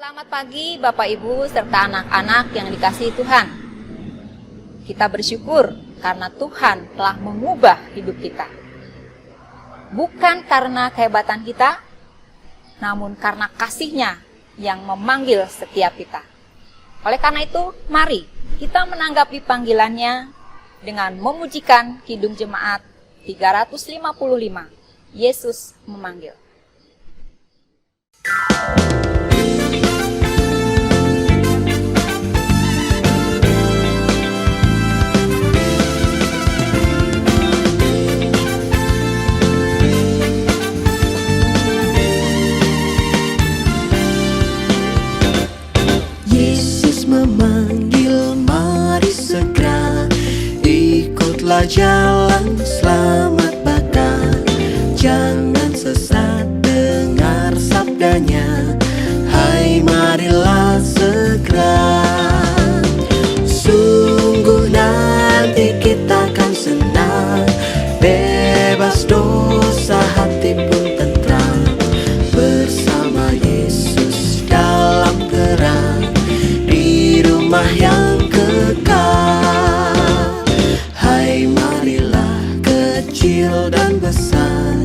Selamat pagi Bapak Ibu serta anak-anak yang dikasihi Tuhan. Kita bersyukur karena Tuhan telah mengubah hidup kita. Bukan karena kehebatan kita, namun karena kasih-Nya yang memanggil setiap kita. Oleh karena itu, mari kita menanggapi panggilan-Nya dengan memujikan Kidung Jemaat 355. Yesus memanggil. Yesus memanggil, mari segera ikutlah jalan selamat bakal. Jangan sesat, dengar sabdanya, hai marilah segera. Sungguh nanti kita akan senang, bebas dosa, hati pun tentram, bersama Yesus dalam terang, di rumah yang kekal. Hai marilah kecil dan besar,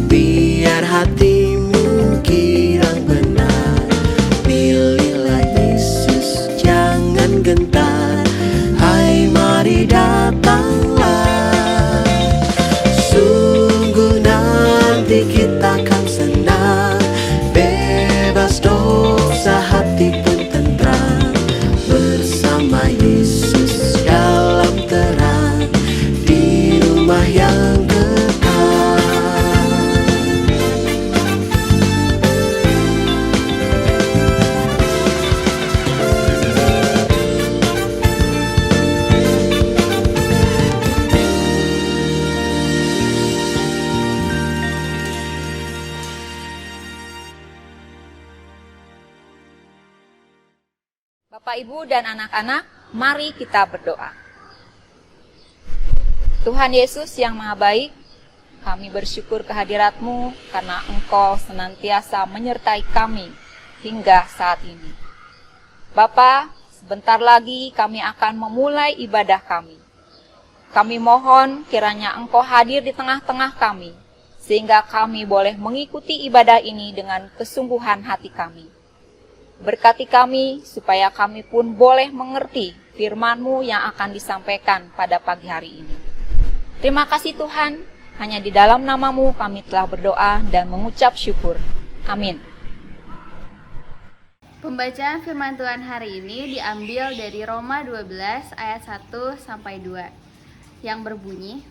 biar hatimu girang benar. Pilihlah Yesus, jangan gentar, hai mari datanglah. Sungguh nanti kita akan senang, bebas dosa, hati pun tentram, bersama Yesus dalam terang, di rumah yang kekal. Bapak, Ibu, dan anak-anak, mari kita berdoa. Tuhan Yesus yang Maha Baik, kami bersyukur kehadirat-Mu karena Engkau senantiasa menyertai kami hingga saat ini. Bapa, sebentar lagi kami akan memulai ibadah kami. Kami mohon kiranya Engkau hadir di tengah-tengah kami, sehingga kami boleh mengikuti ibadah ini dengan kesungguhan hati kami. Berkati kami supaya kami pun boleh mengerti firman-Mu yang akan disampaikan pada pagi hari ini. Terima kasih Tuhan, hanya di dalam nama-Mu kami telah berdoa dan mengucap syukur. Amin. Pembacaan firman Tuhan hari ini diambil dari Roma 12 ayat 1-2 yang berbunyi,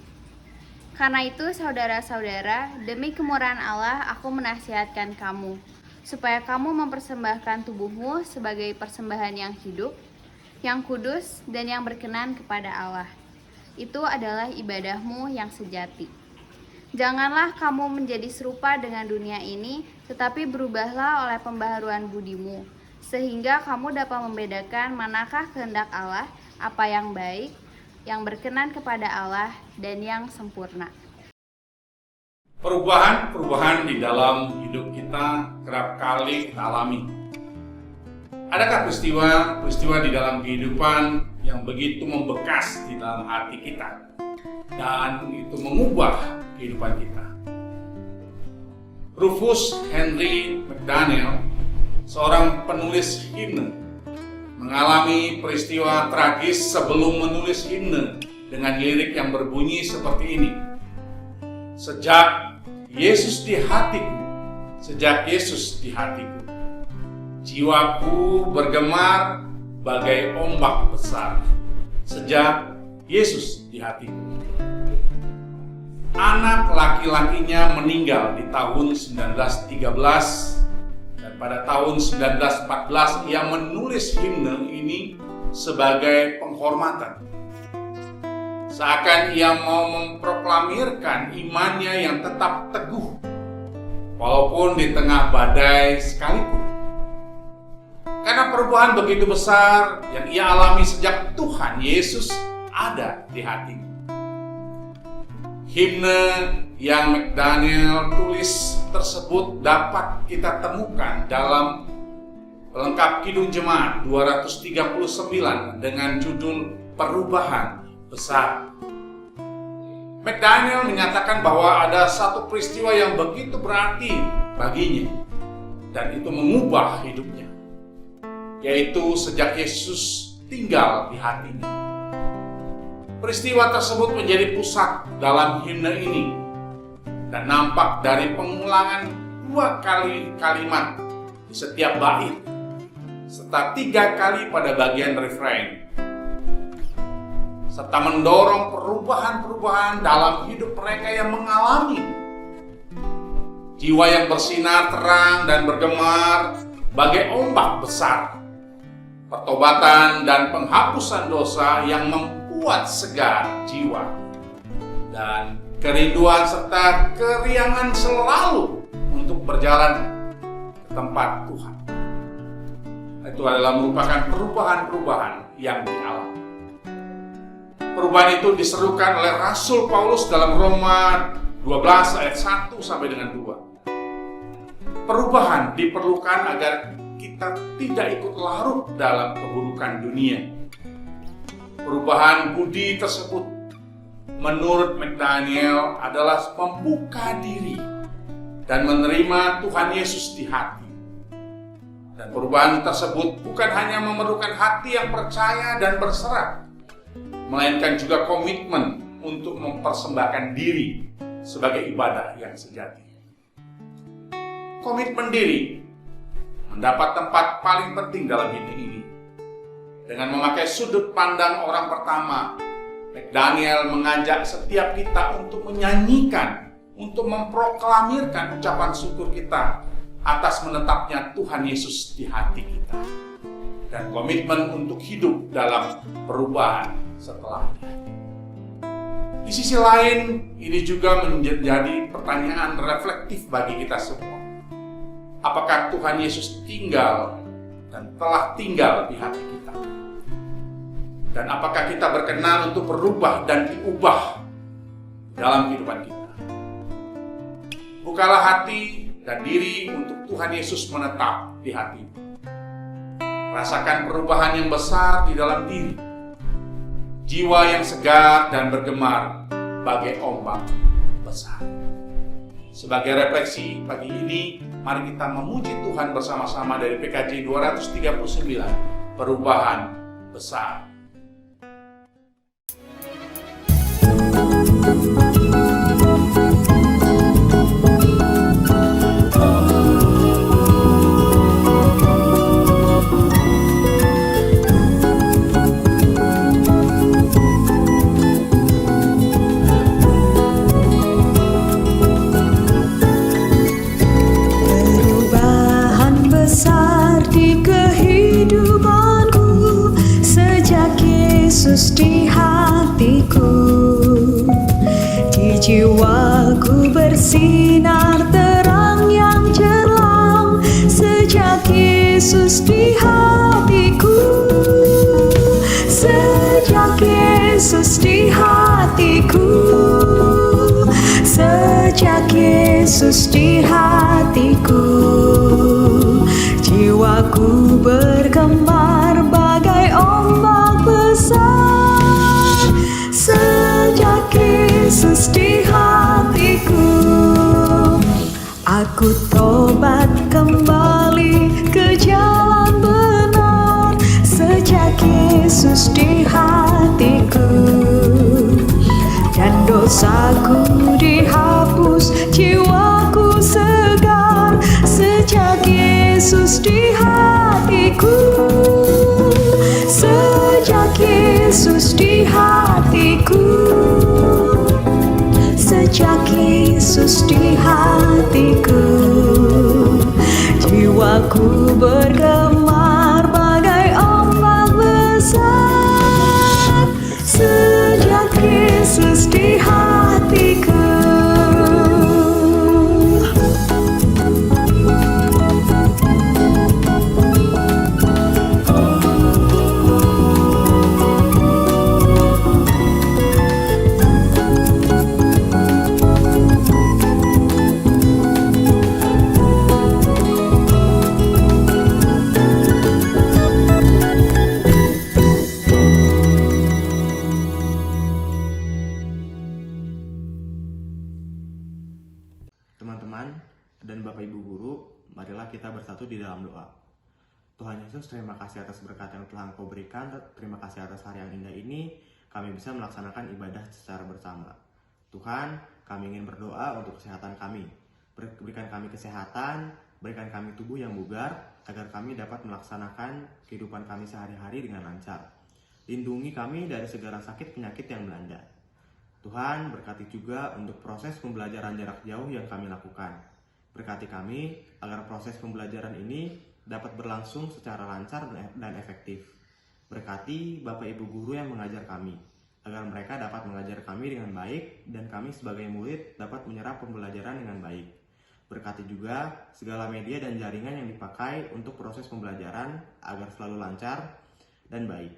"Karena itu saudara-saudara, demi kemurahan Allah aku menasihatkan kamu, supaya kamu mempersembahkan tubuhmu sebagai persembahan yang hidup, yang kudus, dan yang berkenan kepada Allah. Itu adalah ibadahmu yang sejati. Janganlah kamu menjadi serupa dengan dunia ini, tetapi berubahlah oleh pembaharuan budimu, sehingga kamu dapat membedakan manakah kehendak Allah, apa yang baik, yang berkenan kepada Allah, dan yang sempurna." Perubahan di dalam hidup kita kerap kali kita alami. Adakah peristiwa di dalam kehidupan yang begitu membekas di dalam hati kita dan itu mengubah kehidupan kita? Rufus Henry McDaniel, seorang penulis himne, mengalami peristiwa tragis sebelum menulis himne dengan lirik yang berbunyi seperti ini. Sejak Yesus di hatiku, jiwaku bergemar bagai ombak besar. Sejak Yesus di hatiku. Anak laki-lakinya meninggal di tahun 1913 dan pada tahun 1914 ia menulis himne ini sebagai penghormatan. Seakan ia mau memproklamirkan imannya yang tetap teguh, walaupun di tengah badai sekalipun. Karena perubahan begitu besar yang ia alami sejak Tuhan Yesus ada di hatinya. Himne yang McDaniel tulis tersebut dapat kita temukan dalam pelengkap Kidung Jemaat 239 dengan judul Perubahan Besar. McDaniel menyatakan bahwa ada satu peristiwa yang begitu berarti baginya, dan itu mengubah hidupnya, yaitu sejak Yesus tinggal di hatinya. Peristiwa tersebut menjadi pusat dalam himne ini dan nampak dari pengulangan 2 kali kalimat di setiap bait serta 3 kali pada bagian refrain, serta mendorong perubahan-perubahan dalam hidup mereka yang mengalami jiwa yang bersinar terang dan bergemar bagai ombak besar, pertobatan dan penghapusan dosa yang membuat segar jiwa, dan kerinduan serta keriangan selalu untuk berjalan ke tempat Tuhan. Itu adalah merupakan perubahan-perubahan yang dialami. Perubahan itu diserukan oleh Rasul Paulus dalam Roma 12 ayat 1 sampai dengan 2. Perubahan diperlukan agar kita tidak ikut larut dalam keburukan dunia. Perubahan budi tersebut menurut McDaniel adalah membuka diri dan menerima Tuhan Yesus di hati. Dan perubahan tersebut bukan hanya memerlukan hati yang percaya dan berserah, melainkan juga komitmen untuk mempersembahkan diri sebagai ibadah yang sejati. Komitmen diri mendapat tempat paling penting dalam hidup ini. Dengan memakai sudut pandang orang pertama, McDaniel mengajak setiap kita untuk menyanyikan, untuk memproklamirkan ucapan syukur kita atas menetapnya Tuhan Yesus di hati kita, dan komitmen untuk hidup dalam perubahan setelahnya. Di sisi lain, ini juga menjadi pertanyaan reflektif bagi kita semua. Apakah Tuhan Yesus tinggal dan telah tinggal di hati kita? Dan apakah kita berkenan untuk berubah dan diubah dalam kehidupan kita? Bukalah hati dan diri untuk Tuhan Yesus menetap di hati. Rasakan perubahan yang besar di dalam diri. Jiwa yang segar dan bergemar bagai ombak besar. Sebagai refleksi pagi ini, mari kita memuji Tuhan bersama-sama dari PKJ 239, Perubahan Besar. Yesus di hatiku, di jiwaku bersinar terang yang cemerlang sejak Yesus di hatiku, sejak Yesus di hatiku, sejak Yesus di hatiku, jiwaku bergemar bagai ombak besar sejak Yesus di hatiku. Aku tobat kembali ke jalan benar sejak Yesus di hatiku, dan dosaku dihapus, jiwaku segar sejak Yesus di hatiku, sejak Yesus di hatiku, sejak Yesus di hatiku, jiwaku bergemar bagai ombak besar sejak Yesus di hatiku. marilah kita bersatu di dalam doa. Tuhan Yesus, terima kasih atas berkat yang telah Engkau berikan. Terima kasih atas hari yang indah ini, kami bisa melaksanakan ibadah secara bersama. Tuhan, kami ingin berdoa untuk kesehatan kami. Berikan kami kesehatan, berikan kami tubuh yang bugar, agar kami dapat melaksanakan kehidupan kami sehari-hari dengan lancar. Lindungi kami dari segala sakit penyakit yang melanda. Tuhan, berkati juga untuk proses pembelajaran jarak jauh yang kami lakukan. Berkati kami agar proses pembelajaran ini dapat berlangsung secara lancar dan efektif. Berkati Bapak Ibu guru yang mengajar kami, agar mereka dapat mengajar kami dengan baik dan kami sebagai murid dapat menyerap pembelajaran dengan baik. Berkati juga segala media dan jaringan yang dipakai untuk proses pembelajaran agar selalu lancar dan baik.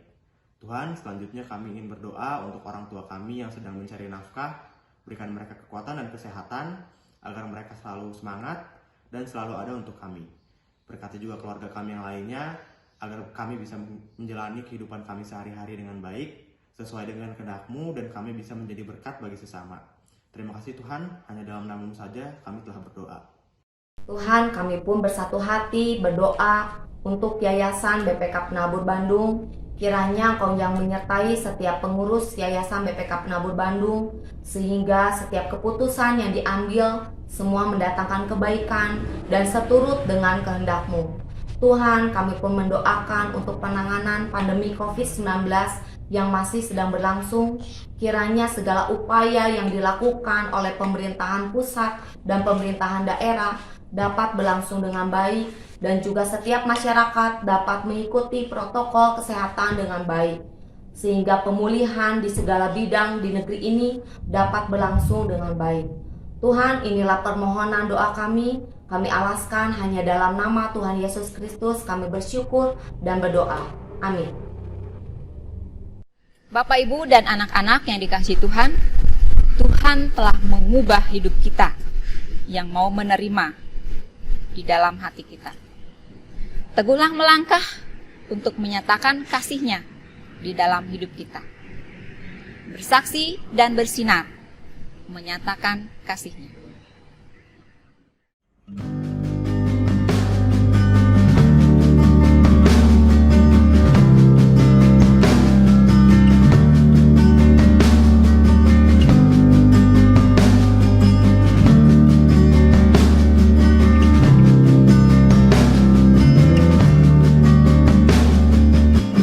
Tuhan, selanjutnya kami ingin berdoa untuk orang tua kami yang sedang mencari nafkah. Berikan mereka kekuatan dan kesehatan agar mereka selalu semangat dan selalu ada untuk kami. Berkati juga keluarga kami yang lainnya agar kami bisa menjalani kehidupan kami sehari-hari dengan baik sesuai dengan kehendak-Mu dan kami bisa menjadi berkat bagi sesama. Terima kasih Tuhan, hanya dalam nama-Mu saja kami telah berdoa. Tuhan, kami pun bersatu hati berdoa untuk Yayasan BPK Penabur Bandung. Kiranya Engkau yang menyertai setiap pengurus Yayasan BPK Penabur Bandung, sehingga setiap keputusan yang diambil semua mendatangkan kebaikan dan seturut dengan kehendak-Mu. Tuhan, kami pun mendoakan untuk penanganan pandemi COVID-19 yang masih sedang berlangsung. Kiranya segala upaya yang dilakukan oleh pemerintahan pusat dan pemerintahan daerah dapat berlangsung dengan baik, dan juga setiap masyarakat dapat mengikuti protokol kesehatan dengan baik, sehingga pemulihan di segala bidang di negeri ini dapat berlangsung dengan baik. Tuhan, inilah permohonan doa kami alaskan hanya dalam nama Tuhan Yesus Kristus kami bersyukur dan berdoa. Amin. Bapak, Ibu, dan anak-anak yang dikasihi Tuhan, Tuhan telah mengubah hidup kita yang mau menerima di dalam hati kita. Teguhlah melangkah untuk menyatakan kasih-Nya di dalam hidup kita. Bersaksi dan bersinar, menyatakan kasih-Nya.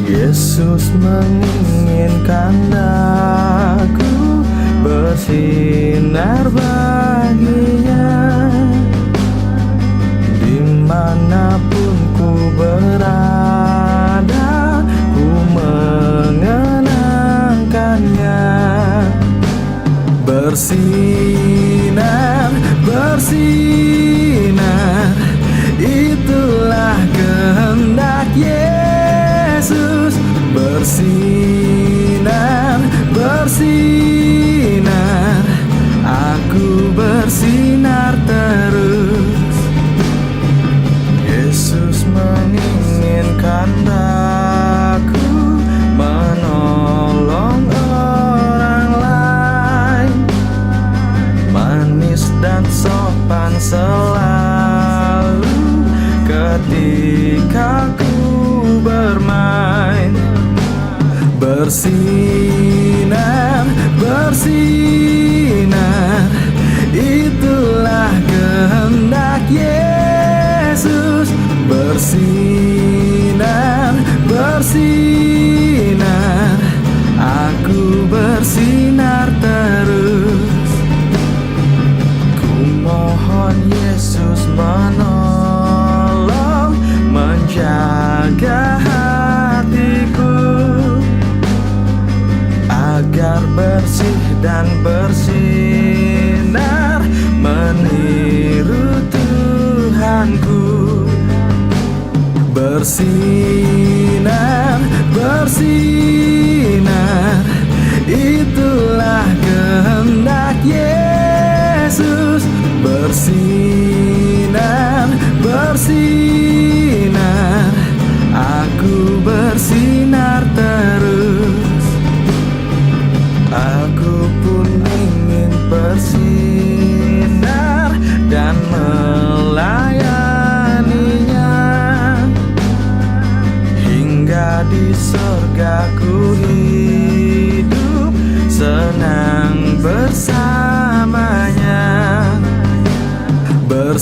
Yesus menginginkan aku bersinar baginya, dimanapun ku berada, ku mengenangkannya. Bersinar, bersinar, itulah kehendak Yesus. Bersinar, bersinar, aku bersinar terus. Yesus menginginkan aku menolong orang lain, manis dan sopan selalu ketika ku bermain. Bersinar, bersinar, itulah kehendak Yesus. Bersinar, bersinar, aku bersinar terus. Ku mohon Yesus menolong, menjaga hatiku agar bersih dan bersinar, meniru Tuhanku. Bersinar, bersinar, itulah kehendak Yesus. Bersinar, bersinar, aku bersinar terus. Aku pun ingin bersinar dan melayani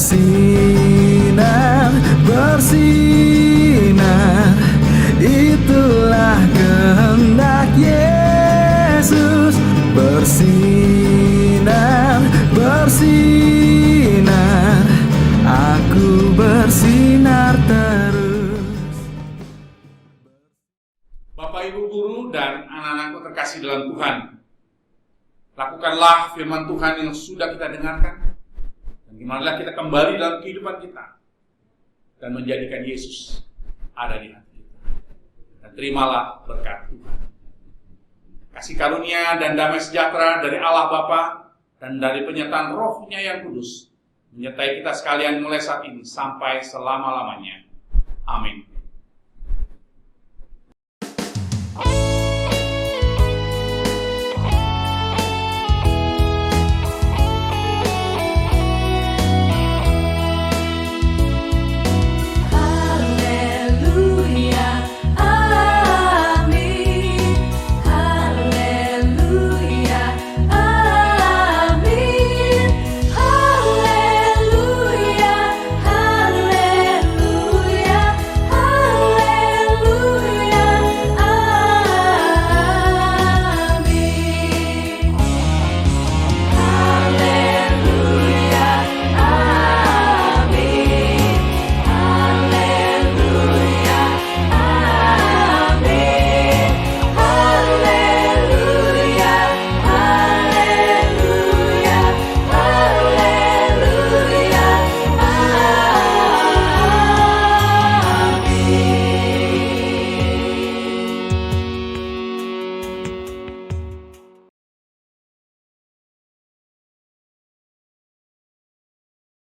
bersinar, bersinar. Itulah kehendak Yesus. Bersinar, bersinar. Aku bersinar terus. Bapak, Ibu guru, dan anak-anakku terkasih dalam Tuhan, lakukanlah firman Tuhan yang sudah kita dengarkan, dan marilah kita kembali dalam kehidupan kita dan menjadikan Yesus ada di hati kita. Dan terimalah berkat Tuhan. Kasih karunia dan damai sejahtera dari Allah Bapa dan dari penyertaan Roh-Nya yang kudus menyertai kita sekalian mulai saat ini sampai selama-lamanya. Amin.